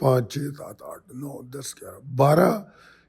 5, 6, 7, 8, 9, 10, 11, 12,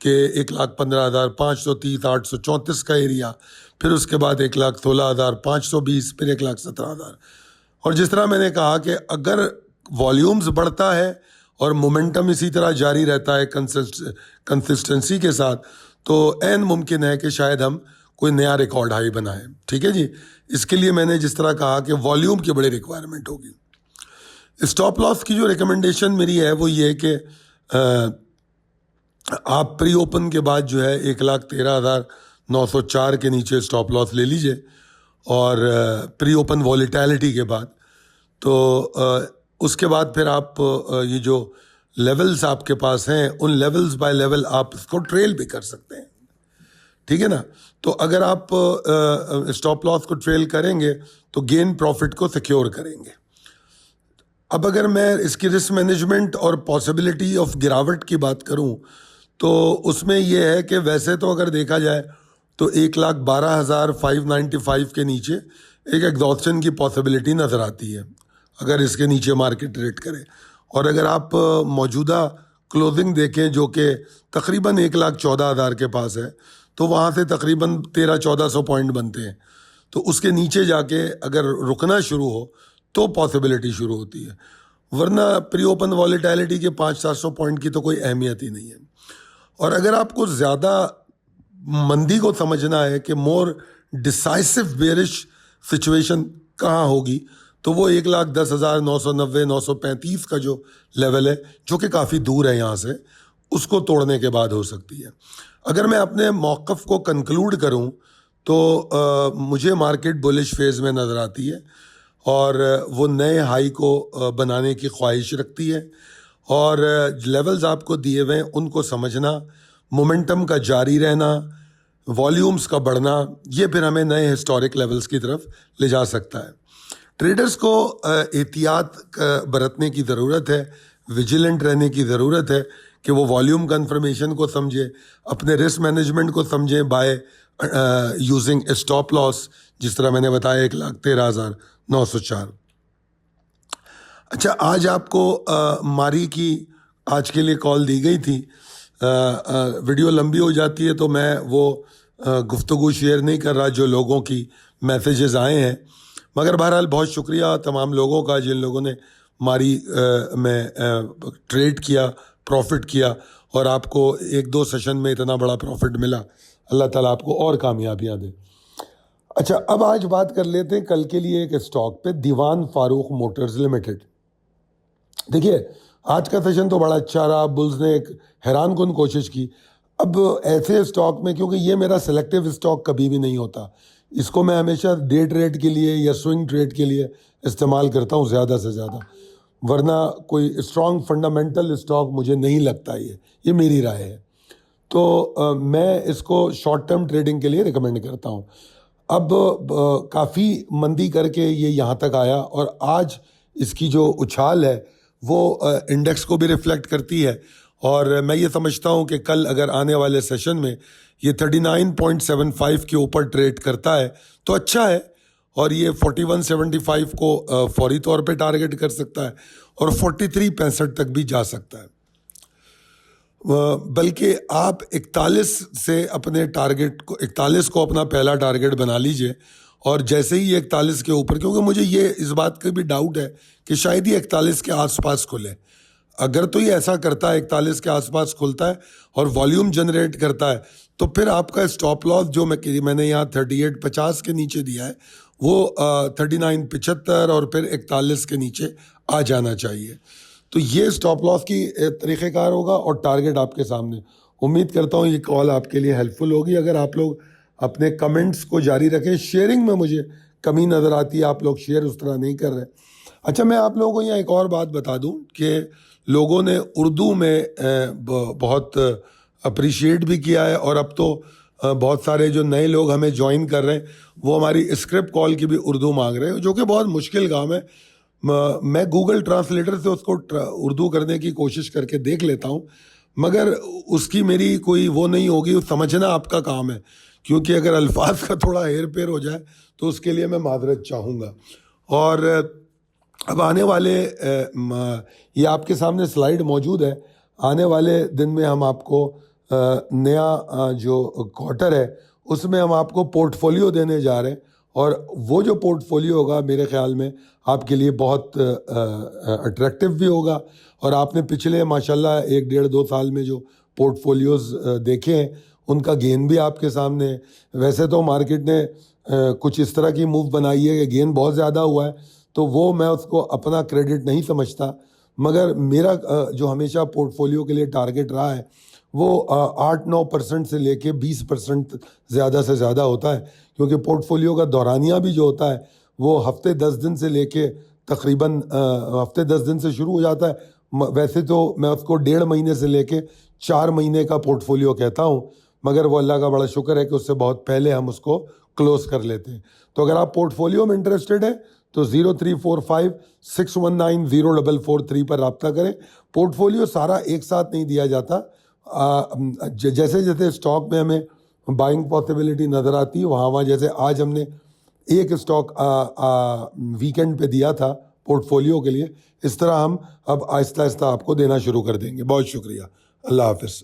کہ 1,15,000, 530, 834 کا ایریا، پھر اس کے بعد 1,16,520، پھر 1,17,000. اور جس طرح میں نے کہا کہ اگر والیومز بڑھتا ہے اور مومنٹم اسی طرح جاری رہتا ہے کنسسٹنسی کے ساتھ، تو عین ممکن ہے کہ شاید ہم کوئی نیا ریکارڈ ہائی بنائیں. ٹھیک ہے جی. اس کے لیے میں نے جس طرح کہا کہ والیوم کی بڑی ریکوائرمنٹ ہوگی. اسٹاپ لاس کی جو ریکمنڈیشن میری ہے وہ یہ کہ آپ پری اوپن کے بعد جو ہے 1,13,904 کے نیچے اسٹاپ لاس لے لیجئے، اور پری اوپن والیٹیلٹی کے بعد. تو اس کے بعد پھر آپ یہ جو لیولز آپ کے پاس ہیں ان لیولز بائی لیول آپ اس کو ٹریل بھی کر سکتے ہیں. ٹھیک ہے نا. تو اگر آپ اسٹاپ لاس کو ٹریل کریں گے تو گین پروفٹ کو سیکیور کریں گے. اب اگر میں اس کی رسک مینجمنٹ اور پاسبلٹی آف گراوٹ کی بات کروں تو اس میں یہ ہے کہ ویسے تو اگر دیکھا جائے تو 1,12,595 کے نیچے ایک ایگزاسشن کی پاسبلٹی نظر آتی ہے اگر اس کے نیچے مارکیٹ ٹریڈ کرے. اور اگر آپ موجودہ کلوزنگ دیکھیں جو کہ تقریباً 1,14,000 کے پاس ہے، تو وہاں سے تقریباً 1,300-1,400 پوائنٹ بنتے ہیں. تو اس کے نیچے جا کے اگر رکنا شروع ہو تو پاسبلٹی شروع ہوتی ہے، ورنہ پری اوپن والیٹیلٹی کے 500-700 پوائنٹ کی تو کوئی اہمیت ہی نہیں ہے. اور اگر آپ کو زیادہ مندی کو سمجھنا ہے کہ مور ڈسائسو بیئرش سچویشن کہاں ہوگی، تو وہ 1,10,990 935 کا جو لیول ہے جو کہ کافی دور ہے یہاں سے، اس کو توڑنے کے بعد ہو سکتی ہے. اگر میں اپنے موقف کو کنکلوڈ کروں تو مجھے مارکیٹ بولش فیز میں نظر آتی ہے، اور وہ نئے ہائی کو بنانے کی خواہش رکھتی ہے. اور لیولز آپ کو دیے ہوئے ہیں ان کو سمجھنا، مومنٹم کا جاری رہنا، والیومز کا بڑھنا، یہ پھر ہمیں نئے ہسٹورک لیولز کی طرف لے جا سکتا ہے. ٹریڈرز کو احتیاط برتنے کی ضرورت ہے، ویجیلنٹ رہنے کی ضرورت ہے کہ وہ والیوم کنفرمیشن کو سمجھیں، اپنے رسک مینجمنٹ کو سمجھیں بائی یوزنگ اسٹاپ لاس، جس طرح میں نے بتایا 1,13,904. اچھا، آج آپ کو ماری کی آج کے لیے کال دی گئی تھی. ویڈیو لمبی ہو جاتی ہے تو میں وہ گفتگو شیئر نہیں کر رہا جو لوگوں کی میسیجز آئے ہیں، مگر بہرحال بہت شکریہ تمام لوگوں کا جن لوگوں نے ماری میں ٹریڈ کیا، پروفٹ کیا، اور آپ کو 1-2 سیشن میں اتنا بڑا پروفٹ ملا. اللہ تعالیٰ آپ کو اور کامیابیاں دے. اچھا، اب آج بات کر لیتے ہیں کل کے لیے ایک اسٹاک پہ، دیوان فاروق موٹرز لمیٹڈ. دیکھیے آج کا سیشن تو بڑا اچھا رہا، بلز نے ایک حیران کن کوشش کی. اب ایسے اسٹاک میں، کیونکہ یہ میرا سلیکٹیو اسٹاک کبھی بھی نہیں ہوتا، اس کو میں ہمیشہ ڈے ٹریڈ کے لیے یا سوئنگ ٹریڈ کے لیے استعمال کرتا ہوں زیادہ سے زیادہ، ورنہ کوئی اسٹرانگ فنڈامنٹل اسٹاک مجھے نہیں لگتا. یہ میری رائے ہے. تو میں اس کو شارٹ ٹرم ٹریڈنگ کے لیے ریکمینڈ کرتا ہوں. اب کافی مندی کر کے یہ یہاں تک آیا، اور آج اس کی جو اچھال ہے وہ انڈیکس کو بھی ریفلیکٹ کرتی ہے. اور میں یہ سمجھتا ہوں کہ کل اگر آنے والے سیشن میں یہ 39.75 کے اوپر ٹریڈ کرتا ہے تو اچھا ہے، اور یہ 41.75 کو فوری طور پہ ٹارگٹ کر سکتا ہے، اور 43.65 تک بھی جا سکتا ہے. بلکہ آپ 41 سے اپنے ٹارگٹ کو 41 کو اپنا پہلا ٹارگٹ بنا لیجئے، اور جیسے ہی 41 کے اوپر، کیونکہ مجھے یہ اس بات کا بھی ڈاؤٹ ہے کہ شاید یہ 41 کے آس پاس کھلے. اگر تو یہ ایسا کرتا ہے 41 کے آس پاس کھلتا ہے اور والیوم جنریٹ کرتا ہے، تو پھر آپ کا اسٹاپ لاس جو میں نے یہاں 38.50 کے نیچے دیا ہے وہ 39.75 اور پھر 41 کے نیچے آ جانا چاہیے. تو یہ اسٹاپ لاس کی طریقہ کار ہوگا اور ٹارگٹ آپ کے سامنے. امید کرتا ہوں یہ کال آپ کے لیے ہیلپ فل ہوگی. اگر آپ لوگ اپنے کمنٹس کو جاری رکھیں، شیئرنگ میں مجھے کمی نظر آتی ہے، آپ لوگ شیئر اس طرح نہیں کر رہے. اچھا، میں آپ لوگوں کو یہاں ایک اور بات بتا دوں کہ لوگوں نے اردو میں بہت اپریشیٹ بھی کیا ہے، اور اب تو بہت سارے جو نئے لوگ ہمیں جوائن کر رہے ہیں وہ ہماری اسکرپٹ کال کی بھی اردو مانگ رہے ہیں، جو کہ بہت مشکل کام ہے. میں گوگل ٹرانسلیٹر سے اس کو اردو کرنے کی کوشش کر کے دیکھ لیتا ہوں، مگر اس کی میری کوئی وہ نہیں ہوگی. سمجھنا آپ کا کام ہے، کیونکہ اگر الفاظ کا تھوڑا ہیر پھیر ہو جائے تو اس کے لیے میں معذرت چاہوں گا. اور اب آنے والے یہ آپ کے سامنے سلائیڈ موجود ہے، آنے والے دن میں ہم آپ کو نیا جو کوارٹر ہے اس میں ہم آپ کو پورٹ فولیو دینے جا رہے ہیں، اور وہ جو پورٹ فولیو ہوگا میرے خیال میں آپ کے لیے بہت اٹریکٹیو بھی ہوگا. اور آپ نے پچھلے ماشاءاللہ 1 ڈیڑھ 2 سال میں جو پورٹ فولیوز دیکھے ہیں ان کا گین بھی آپ کے سامنے ہے. ویسے تو مارکیٹ نے کچھ اس طرح کی موو بنائی ہے کہ گین بہت زیادہ ہوا ہے، تو وہ میں اس کو اپنا کریڈٹ نہیں سمجھتا، مگر میرا جو ہمیشہ پورٹ فولیو کے لیے ٹارگٹ رہا ہے وہ 8-9% سے لے کے 20% زیادہ سے زیادہ ہوتا ہے، کیونکہ پورٹ فولیو کا دورانیہ بھی جو ہوتا ہے وہ ہفتے 10 دن سے لے کے تقریباً ہفتے 10 دن سے شروع ہو جاتا ہے. ویسے تو میں اس کو 1.5 مہینے سے لے کے 4 مہینے کا پورٹ فولیو کہتا ہوں، مگر وہ اللہ کا بڑا شکر ہے کہ اس سے بہت پہلے ہم اس کو کلوز کر لیتے ہیں. تو اگر آپ پورٹ فولیو میں انٹرسٹڈ ہیں تو 0345619043 پر رابطہ کریں. پورٹ فولیو سارا ایک ساتھ نہیں دیا جاتا، جیسے جیسے اسٹاک میں ہمیں بائنگ پاسبلٹی نظر آتی ہے وہاں جیسے آج ہم نے ایک اسٹاک ویکینڈ پہ دیا تھا پورٹ فولیو کے لیے، اس طرح ہم اب آہستہ آہستہ آپ کو دینا شروع کر دیں گے. بہت شکریہ. اللہ حافظ.